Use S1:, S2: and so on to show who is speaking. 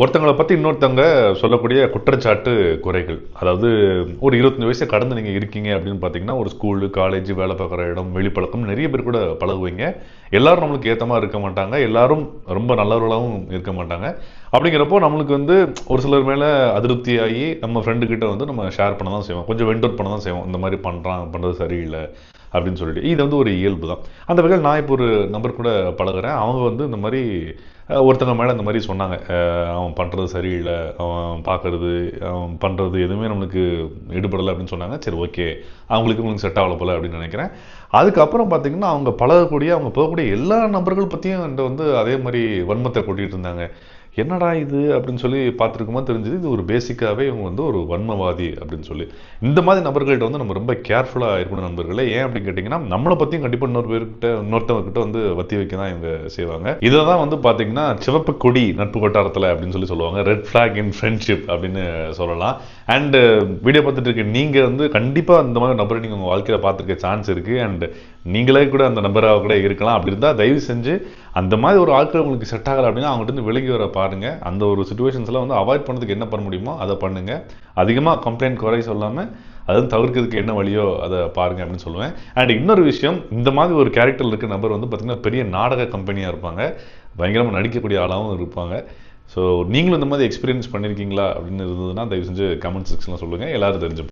S1: ஒருத்தங்கள பத்தி இன்னொருத்தவங்க சொல்லக்கூடிய குற்றச்சாட்டு, குறைகள். அதாவது ஒரு 25 வயச கடந்து நீங்க இருக்கீங்க அப்படின்னு பார்த்தீங்கன்னா, ஒரு ஸ்கூலு, காலேஜ், வேலை பார்க்குற இடம், வெளிப்பழக்கம் நெறைய பேர் கூட பழகுவீங்க. எல்லாரும் நம்மளுக்கு ஏத்த மாரி இருக்க மாட்டாங்க. எல்லாரும் ரொம்ப நல்லவர்களாவும் இருக்க மாட்டாங்க. அப்படிங்கிறப்போ நம்மளுக்கு வந்து ஒரு சிலர் மேல அதிருப்தியாகி நம்ம ஃப்ரெண்டு கிட்ட வந்து நம்ம ஷேர் பண்ண தான் செய்வோம். கொஞ்சம் வெண்ட் அவுட் பண்ண தான் செய்வோம். இந்த மாரி பண்றான், பண்றது சரியில்ல அப்படின்னு சொல்லிட்டு. இது வந்து ஒரு இயல்பு தான். அந்த வகையில் நான் இப்போ ஒரு நபர் கூட பழகுறேன். அவங்க வந்து இந்த மாரி ஒருத்தங்க மேல இந்த மாரி சொன்னாங்க. அவன் பண்ணுறது சரியில்லை, அவன் பார்க்கறது, அவன் பண்ணுறது எதுவுமே நம்மளுக்கு ஈடுபடலை அப்படின்னு சொன்னாங்க. சரி, ஓகே, அவங்களுக்கு உங்களுக்கு செட் ஆகல போல அப்படின்னு நினைக்கிறேன். அதுக்கப்புறம் பார்த்தீங்கன்னா அவங்க பழகக்கூடிய, அவங்க போகக்கூடிய எல்லா நபர்கள் பற்றியும் என்கிட்ட வந்து அதே மாதிரி வன்மத்தை கொட்டிகிட்டு இருந்தாங்க. என்னடா இது அப்படின்னு சொல்லி பார்த்துருக்குமா தெரிஞ்சது, இது ஒரு பேசிக்காகவே இவங்க வந்து ஒரு வன்மவாதி அப்படின்னு சொல்லி. இந்த மாதிரி நபர்கள்ட்ட வந்து நம்ம ரொம்ப கேர்ஃபுல்லாக இருக்கணும் நண்பர்களே. ஏன் அப்படின்னு கேட்டிங்கன்னா, நம்மளை பற்றியும் கண்டிப்பாக இன்னொருத்தவங்ககிட்ட வந்து வத்தி வைக்க தான் இவங்க செய்வாங்க. இதை தான் வந்து பார்த்தீங்கன்னா சிவப்பு கொடி நட்பு வட்டாரத்தில் அப்படின்னு சொல்லி சொல்லுவாங்க. ரெட் ஃபிளாக் இன் ஃப்ரெண்ட்ஷிப் அப்படின்னு சொல்லலாம். அண்ட் வீடியோ பார்த்துட்டு இருக்க நீங்கள் வந்து கண்டிப்பாக அந்த மாதிரி நபரை நீங்கள் உங்கள் வாழ்க்கையில் பார்த்துருக்க சான்ஸ் இருக்குது. அண்ட் நீங்களே கூட அந்த நபராக கூட இருக்கலாம். அப்படி இருந்தால் தயவு செஞ்சு அந்த மாதிரி ஒரு ஆட்கள் உங்களுக்கு செட் ஆகலை அப்படின்னா அவங்ககிட்ட இருந்து விலகி வர பாருங்க. அந்த ஒரு சுச்சுவேஷன்ஸ்லாம் வந்து அவாய்ட் பண்ணதுக்கு என்ன பண்ண முடியுமோ அதை பண்ணுங்க. அதிகமாக கம்ப்ளைண்ட் குறை சொல்லாமல் அதை தவிர்க்கிறதுக்கு என்ன வழியோ அதை பாருங்க அப்படின்னு சொல்லுவேன். அண்ட் இன்னொரு விஷயம், இந்த மாதிரி ஒரு கேரக்டர் இருக்க நபர் வந்து பார்த்தீங்கன்னா பெரிய நாடக கம்பெனியாக இருப்பாங்க. பயங்கரமாக நடிக்கக்கூடிய ஆளாகவும் இருப்பாங்க. ஸோ நீங்களும் இந்த மாதிரி எக்ஸ்பீரியன்ஸ் பண்ணியிருக்கீங்களா அப்படின்னு இருந்ததுன்னா தயவு செஞ்சு கமெண்ட் செக்ஷனில் சொல்லுங்கள். எல்லாரும் தெரிஞ்சு